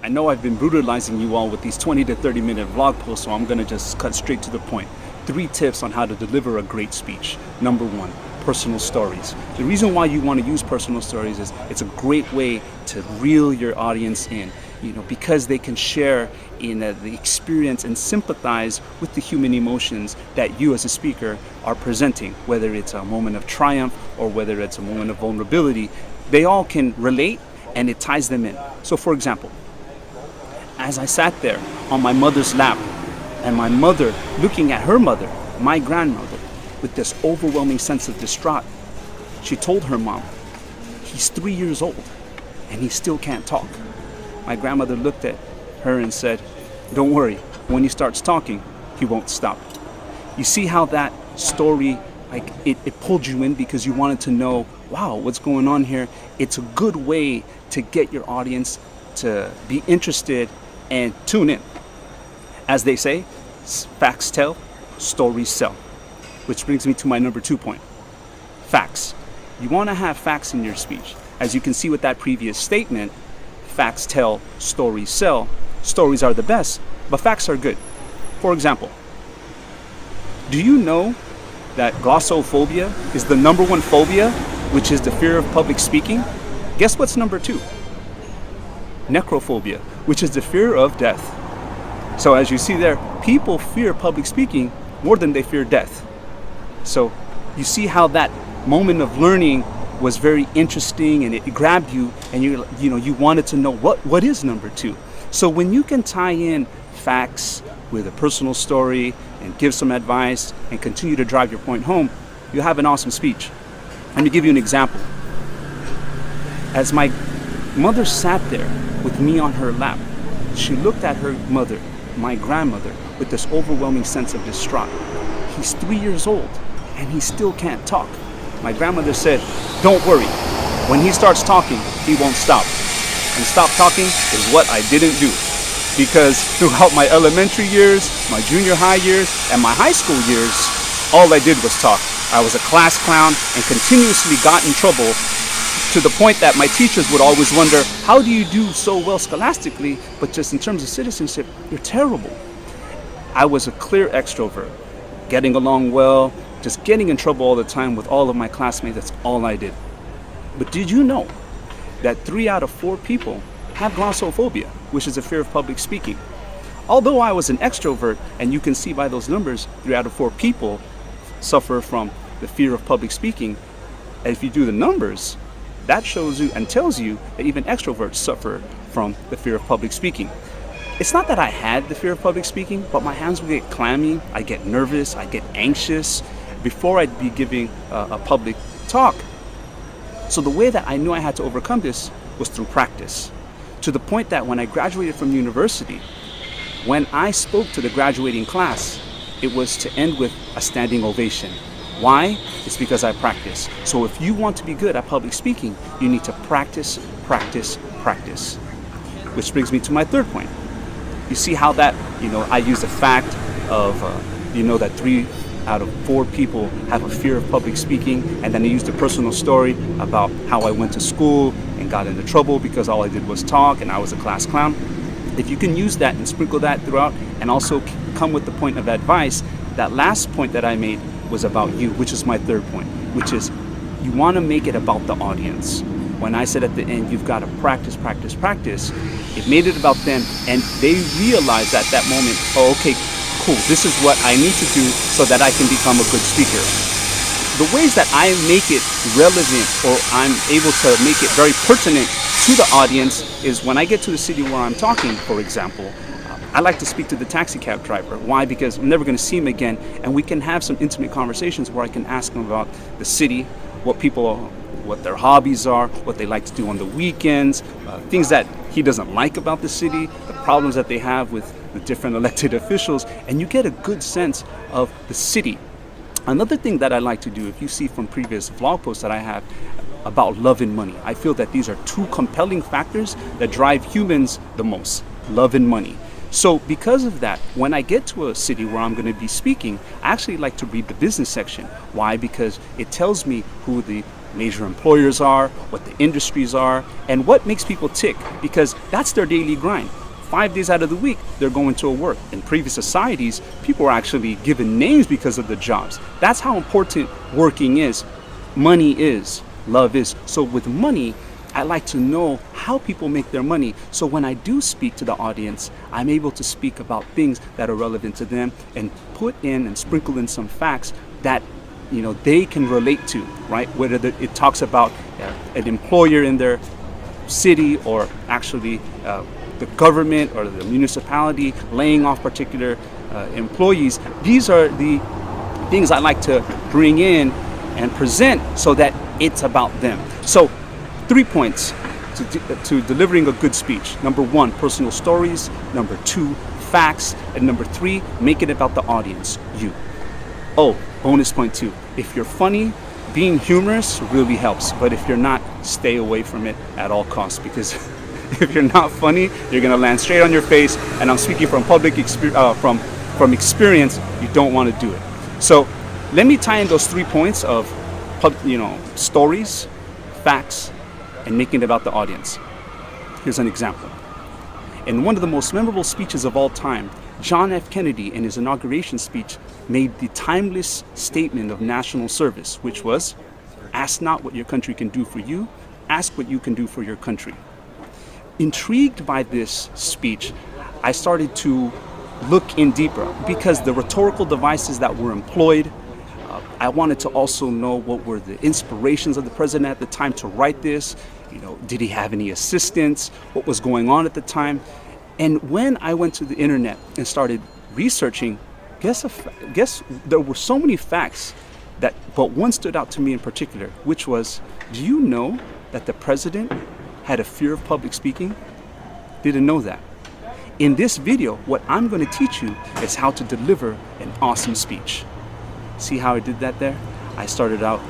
I know I've been brutalizing you all with these 20 to 30 minute vlog posts, so I'm gonna just cut straight to the point. 3 tips on how to deliver a great speech. Number 1, personal stories. The reason why you want to use personal stories is it's a great way to reel your audience in, because they can share in the experience and sympathize with the human emotions that you as a speaker are presenting, whether it's a moment of triumph or whether it's a moment of vulnerability. They all can relate and it ties them in. So for example, as I sat there on my mother's lap and my mother looking at her mother, my grandmother, with this overwhelming sense of distraught, she told her mom, "He's 3 years old and he still can't talk." My grandmother looked at her and said, "Don't worry, when he starts talking, he won't stop." You see how that story, it pulled you in because you wanted to know, wow, what's going on here? It's a good way to get your audience to be interested and tune in. As they say, facts tell, stories sell. Which brings me to my number 2 point. Facts. You want to have facts in your speech. As you can see with that previous statement, facts tell, stories sell. Stories are the best, but facts are good. For example, do you know that glossophobia is the number 1 phobia, which is the fear of public speaking? Guess what's number 2? Necrophobia, which is the fear of death. So as you see there, people fear public speaking more than they fear death. So you see how that moment of learning was very interesting and it grabbed you, and you wanted to know what is number 2. So when you can tie in facts with a personal story and give some advice and continue to drive your point home, you have an awesome speech. Let me give you an example. As my mother sat there with me on her lap, she looked at her mother, my grandmother, with this overwhelming sense of distraught. "He's 3 years old and he still can't talk." My grandmother said, "Don't worry, when he starts talking, he won't stop." And stop talking is what I didn't do, because throughout my elementary years, my junior high years, and my high school years, all I did was talk. I was a class clown and continuously got in trouble, to the point that my teachers would always wonder, how do you do so well scholastically, but just in terms of citizenship, you're terrible. I was a clear extrovert, getting along well, just getting in trouble all the time with all of my classmates. That's all I did. But did you know that 3 out of 4 people have glossophobia, which is a fear of public speaking? Although I was an extrovert, and you can see by those numbers, 3 out of 4 people suffer from the fear of public speaking. And if you do the numbers, that shows you and tells you that even extroverts suffer from the fear of public speaking. It's not that I had the fear of public speaking, but my hands would get clammy, I'd get nervous, I'd get anxious before I'd be giving a public talk. So the way that I knew I had to overcome this was through practice. To the point that when I graduated from university, when I spoke to the graduating class, it was to end with a standing ovation. Why? It's because I practice. So if you want to be good at public speaking, you need to practice, practice, practice. Which brings me to my 3rd point. You see how that, I use the fact of, that 3 out of 4 people have a fear of public speaking, and then I used a personal story about how I went to school and got into trouble because all I did was talk and I was a class clown. If you can use that and sprinkle that throughout and also come with the point of advice, that last point that I made was about you, which is my 3rd point, which is you want to make it about the audience. When I said at the end, you've got to practice, practice, practice, it made it about them, and they realized at that moment, oh, okay, cool, this is what I need to do so that I can become a good speaker. The ways that I make it relevant, or I'm able to make it very pertinent to the audience, is when I get to the city where I'm talking, for example, I like to speak to the taxi cab driver. Why? Because I'm never going to see him again, and we can have some intimate conversations where I can ask him about the city, what their hobbies are, what they like to do on the weekends, things that he doesn't like about the city, the problems that they have with the different elected officials, and you get a good sense of the city. Another thing that I like to do, if you see from previous vlog posts that I have about love and money, I feel that these are 2 compelling factors that drive humans the most, love and money. So because of that, when I get to a city where I'm going to be speaking, I actually like to read the business section. Why? Because it tells me who the major employers are, what the industries are, and what makes people tick, because that's their daily grind. 5 days out of the week, they're going to work. In previous societies, people were actually given names because of the jobs. That's how important working is, money is, love is. So with money, I like to know how people make their money. So when I do speak to the audience, I'm able to speak about things that are relevant to them and put in and sprinkle in some facts that they can relate to, right? Whether it talks about an employer in their city, or actually the government or the municipality laying off particular employees. These are the things I like to bring in and present so that it's about them. So 3 points to delivering a good speech. Number 1, personal stories. Number 2, facts. And number 3, make it about the audience, you. Oh, bonus point 2. If you're funny, being humorous really helps. But if you're not, stay away from it at all costs, because if you're not funny, you're gonna land straight on your face. And I'm speaking from from experience. You don't want to do it. So let me tie in those 3 points of stories, facts, and making it about the audience. Here's an example. In one of the most memorable speeches of all time, John F. Kennedy, in his inauguration speech, made the timeless statement of national service, which was, "Ask not what your country can do for you, ask what you can do for your country." Intrigued by this speech, I started to look in deeper, because the rhetorical devices that were employed, I wanted to also know what were the inspirations of the president at the time to write this. Did he have any assistants? What was going on at the time? And when I went to the internet and started researching, guess there were so many facts but one stood out to me in particular, which was, do you know that the president had a fear of public speaking? Didn't know that. In this video, what I'm going to teach you is how to deliver an awesome speech. See how I did that there? I started out,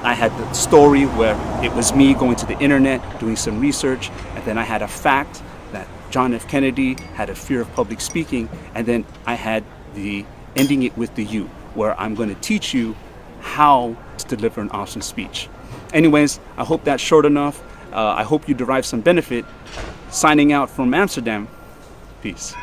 I had the story where it was me going to the internet, doing some research, and then I had a fact that John F. Kennedy had a fear of public speaking, and then I had the ending it with the you, where I'm going to teach you how to deliver an awesome speech. Anyways, I hope that's short enough. I hope you derive some benefit. Signing out from Amsterdam. Peace.